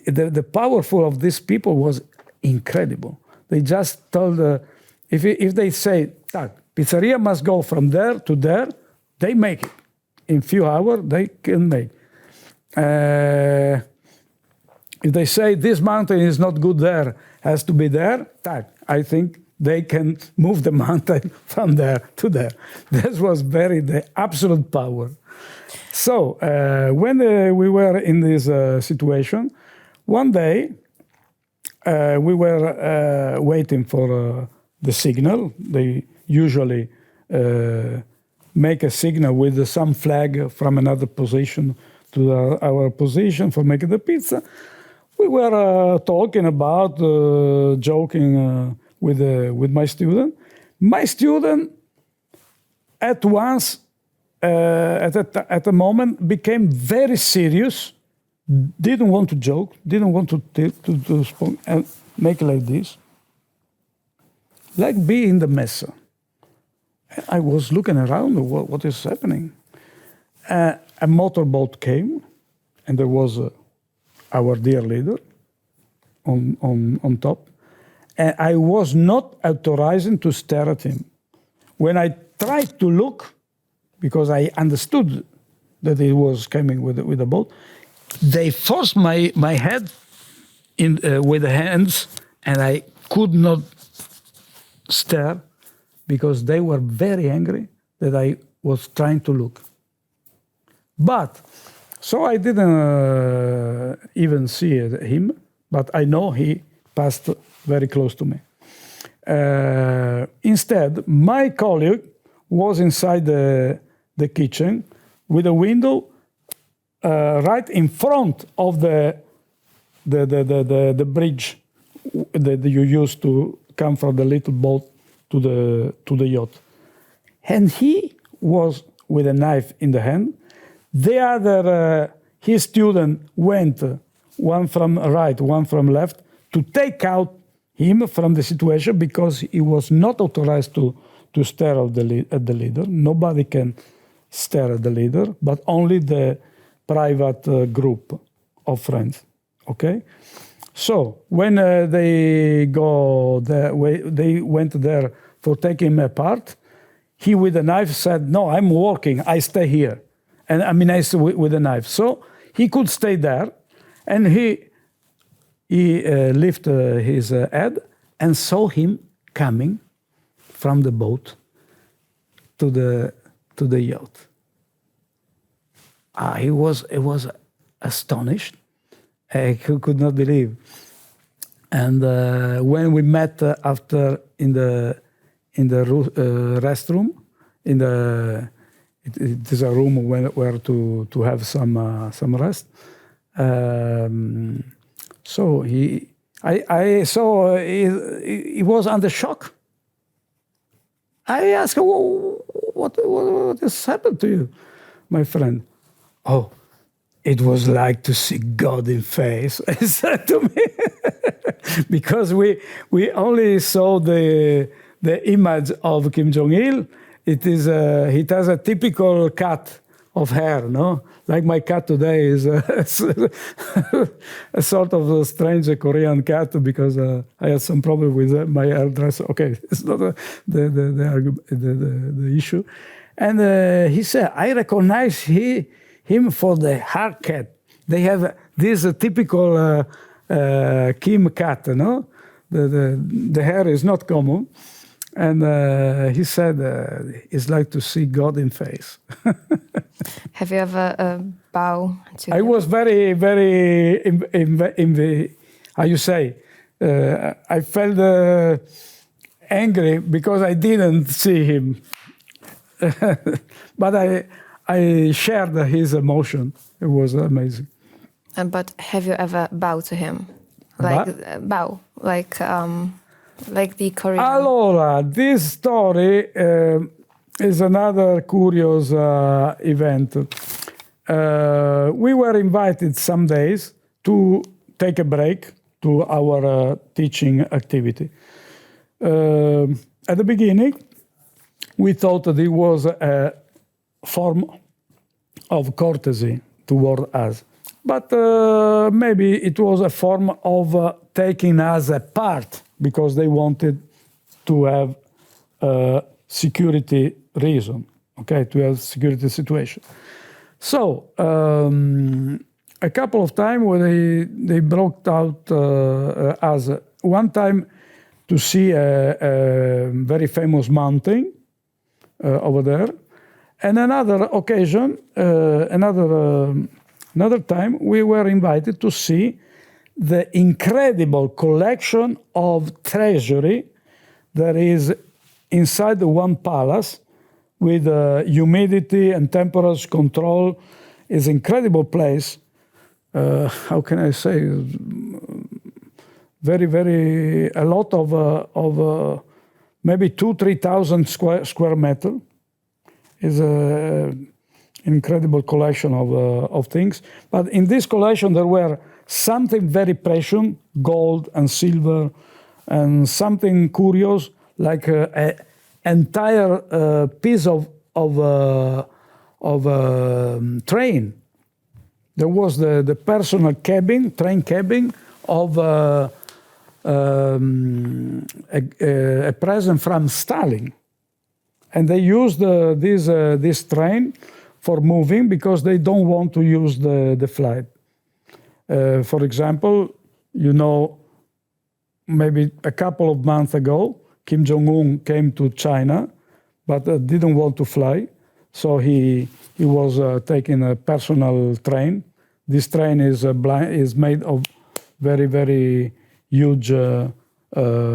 Speaker 2: the powerful of these people was incredible. They just told if they say pizzeria must go from there to there, they make it in few hours. They can make. If they say this mountain is not good there, has to be there, I think they can move the mountain from there to there. This was the absolute power. So when we were in this situation, one day we were waiting for the signal. They usually make a signal with some flag from another position to our position for making the pizza. We were talking about, joking with my student. My student at once, at a moment, became very serious, didn't want to joke, didn't want to and make it like this, like be in the mess. I was looking around, what is happening? A motorboat came, and there was our dear leader on top. And I was not authorized to stare at him. When I tried to look, because I understood that he was coming with a boat, they forced my head in with the hands, and I could not stare because they were very angry that I was trying to look. But so I didn't even see him, but I know he passed very close to me. Instead, my colleague was inside the kitchen with a window right in front of the bridge that you use to come from the little boat to the yacht. And he was with a knife in the hand. The other, his student went, one from right, one from left, to take out him from the situation because he was not authorized to stare at the leader. Nobody can stare at the leader, but only the private group of friends. Okay? So when they went there for taking him apart, he with a knife said, "No, I'm working. I stay here," and I stay with a knife. So he could stay there, and he lifted his head and saw him coming from the boat to the yacht. He was astonished. He could not believe. And when we met after in the restroom, it is a room where to have some rest. So I saw he was under shock. I asked him, what has happened to you, my friend? Oh, it was like to see God in face, he said to me. Because we only saw the image of Kim Dzong Ila. It has a typical cut of hair, no? Like my cat today is a sort of a strange Korean cat because I had some problem with my hairdresser. Okay, it's not the issue. And he said, I recognize him for the haircut. They have this typical Kim cat, no? The hair is not common. And he said, it's like to see God in face.
Speaker 4: Have you ever bow to
Speaker 2: I
Speaker 4: him?
Speaker 2: was very, very, how you say, I felt angry because I didn't see him. But I shared his emotion. It was amazing.
Speaker 4: But have you ever bow to him? Bow, like the Korean.
Speaker 2: Allora, this story is another curious event. We were invited some days to take a break to our teaching activity. At the beginning, we thought that it was a form of courtesy toward us. But maybe it was a form of taking us apart because they wanted to have security reason, okay, to have security situation. So a couple of times they brought out us. One time to see a very famous mountain over there, and another occasion, another time, we were invited to see the incredible collection of treasury that is inside the one palace with humidity and temperature control. It's an incredible place. How can I say? Very, very, a lot of maybe 2,000-3,000 square meter. Is an incredible collection of things. But in this collection, there were something very precious, gold and silver, and something curious, like an entire piece of train. There was the personal cabin, train cabin of a present from Stalin. And they used this train for moving because they don't want to use the flight. For example, maybe a couple of months ago, Kim Jong-un came to China, but didn't want to fly. So he was taking a personal train. This train is made of very, very huge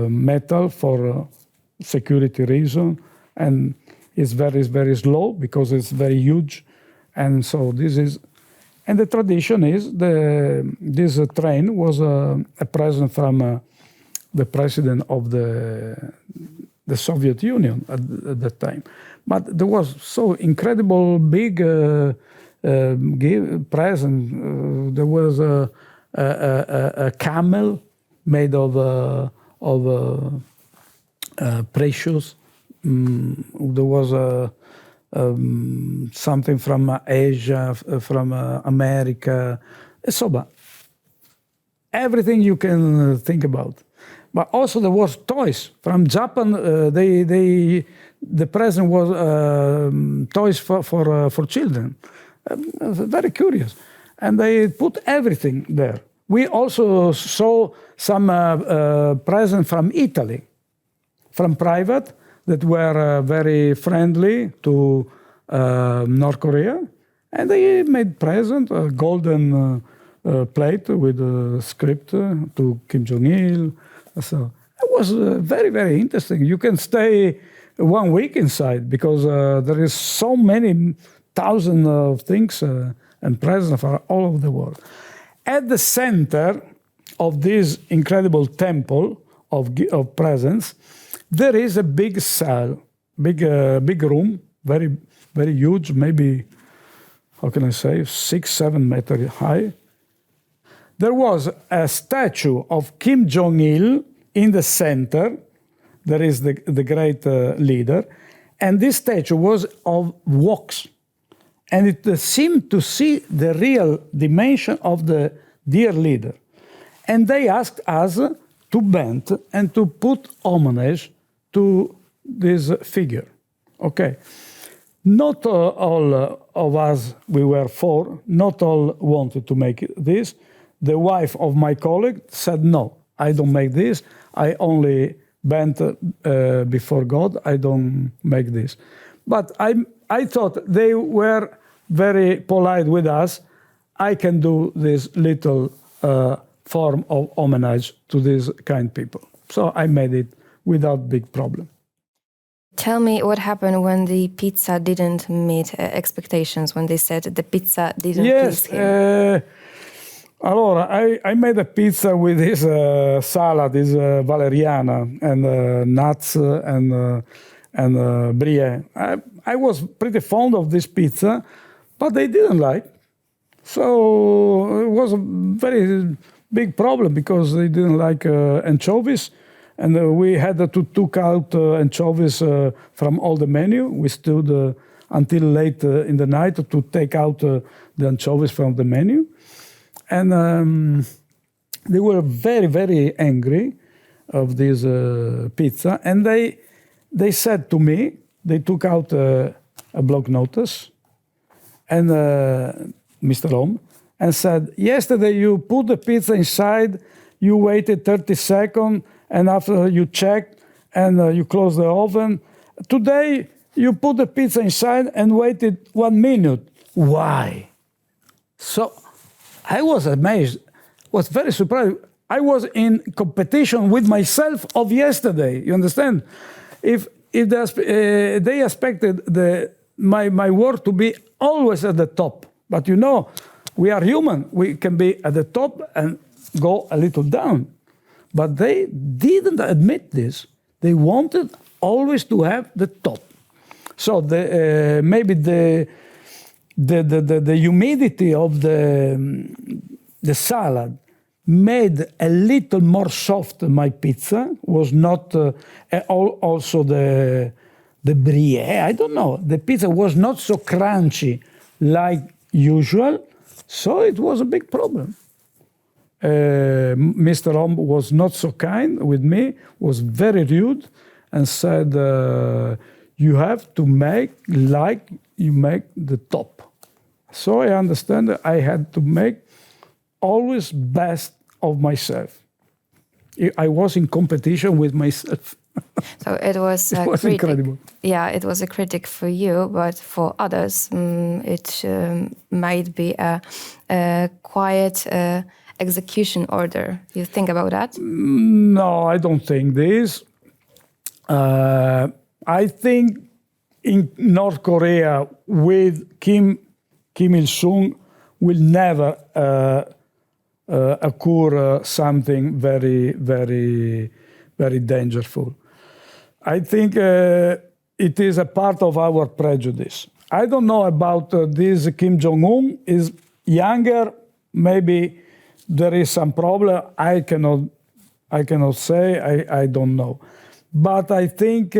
Speaker 2: metal for security reason. And it's very, very slow because it's very huge. And so and the tradition is this train was a present from the president of the Soviet Union at that time. But there was so incredible big present. There was a camel made of precious. There was something from Asia, from America. Insomma, everything you can think about. But also there was toys from Japan. The present was toys for children. Very curious, and they put everything there. We also saw some presents from Italy, from private, that were very friendly to North Korea, and they made present a golden plate with a script to Kim Dzong Ila. So it was very, very interesting. You can stay 1 week inside because there is so many thousands of things and presents from all over the world. At the center of this incredible temple of presents, there is a big cell, big room, very, very huge, maybe, how can I say, 6-7 meters high. There was a statue of Kim Dzong Ila in the center. There is the great leader. And this statue was of wax. And it seemed to see the real dimension of the dear leader. And they asked us to bend and to put homage to this figure. Okay. Not all of us, we were 4, not all wanted to make this. The wife of my colleague said, no, I don't make this. I only bend before God. I don't make this. But I thought they were very polite with us. I can do this little form of homage to these kind people. So I made it without big problem.
Speaker 4: Tell me what happened when the pizza didn't meet expectations, when they said the pizza didn't please him.
Speaker 2: Allora, I made a pizza with this salad, this valeriana, and nuts and brie. I was pretty fond of this pizza, but they didn't like. So it was a very big problem because they didn't like anchovies. And we had to took out anchovies from all the menu. We stood until late in the night to take out the anchovies from the menu. And they were very, very angry of this pizza. And they said to me, they took out a block notice, and Mr. Om, and said, yesterday you put the pizza inside, you waited 30 seconds, and after you checked and you closed the oven. Today you put the pizza inside and waited 1 minute. Why? So I was amazed, was very surprised. I was in competition with myself of yesterday, you understand? If they expected my work to be always at the top, but you know, we are human. We can be at the top and go a little down. But they didn't admit this. They wanted always to have the top. So maybe the humidity of the salad made a little more soft my pizza. Was not also the brie. I don't know. The pizza was not so crunchy like usual. So it was a big problem. Mr. Om was not so kind with me, was very rude, and said, you have to make like you make the top. So I understand that I had to make always best of myself. I was in competition with myself.
Speaker 4: So it was
Speaker 2: it was incredible.
Speaker 4: Yeah, it was a critic for you, but for others, it might be a quiet execution order. You think about that?
Speaker 2: No, I don't think this. I think in North Korea with Kim Il-sung will never occur something very, very, very dangerous. I think it is a part of our prejudice. I don't know about this Kim Jong-un is younger, maybe there is some problem. I cannot say. I don't know. But I think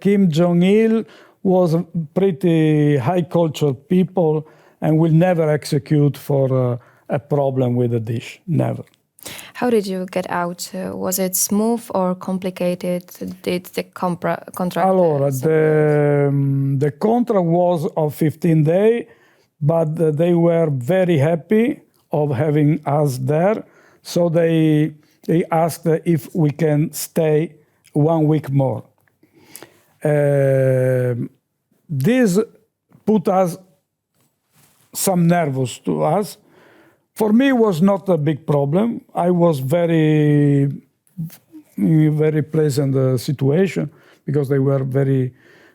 Speaker 2: Kim Jong-il was a pretty high culture people and will never execute for a problem with a dish. Never.
Speaker 4: How did you get out? Was it smooth or complicated? Did the contract?
Speaker 2: Allora, the contract was of 15 days, but they were very happy of having us there. So they asked if we can stay 1 week more. This put us some nervous to us. For me, it was not a big problem. I was very pleasant situation because they were very,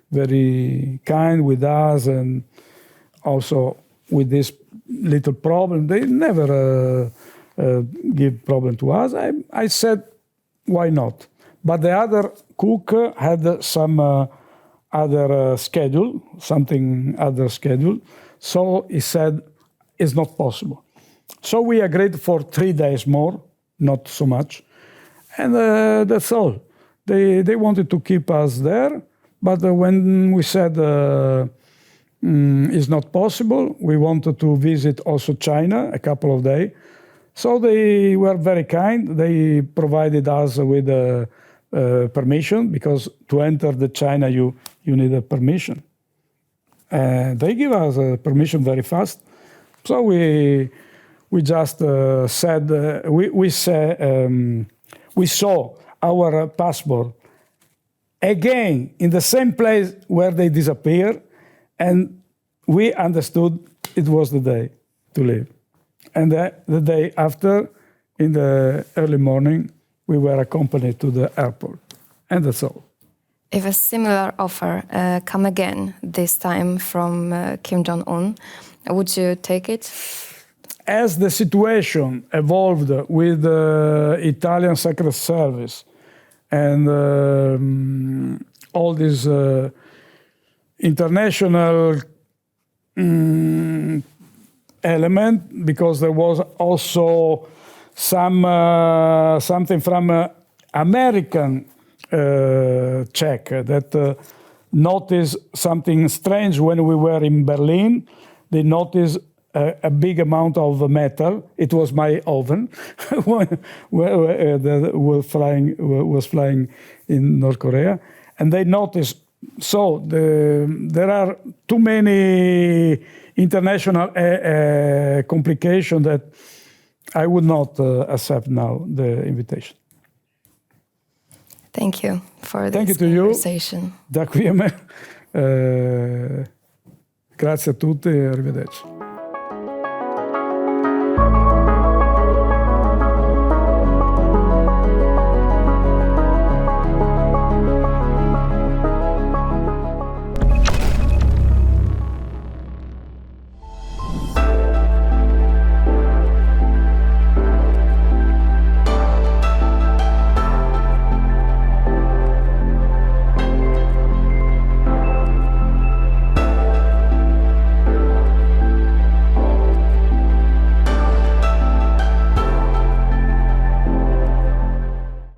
Speaker 2: very kind with us, and also with this little problem, they never give problem to us. I said, why not? But the other cook had some other schedule, so he said, it's not possible. So we agreed for 3 days more, not so much. And that's all. They wanted to keep us there, but when we said it's not possible, we wanted to visit also China a couple of days. So they were very kind. They provided us with permission, because to enter the China you need a permission. They give us a permission very fast. So we just said we saw our passport again in the same place where they disappeared, and we understood it was the day to leave. And the day after, in the early morning, we were accompanied to the airport, and that's all.
Speaker 4: If a similar offer come again, this time from Kim Jong Un, would you take it?
Speaker 2: As the situation evolved with the Italian Secret Service and all this international element, because there was also something from American check that noticed something strange when we were in Berlin. They noticed a big amount of metal. It was my oven that was flying in North Korea, and they noticed. So there are too many international complications that I would not accept now the invitation.
Speaker 4: Thank you for
Speaker 2: Thank
Speaker 4: this
Speaker 2: you to
Speaker 4: conversation.
Speaker 2: Dziękujemy. Grazie a tutti e arrivederci.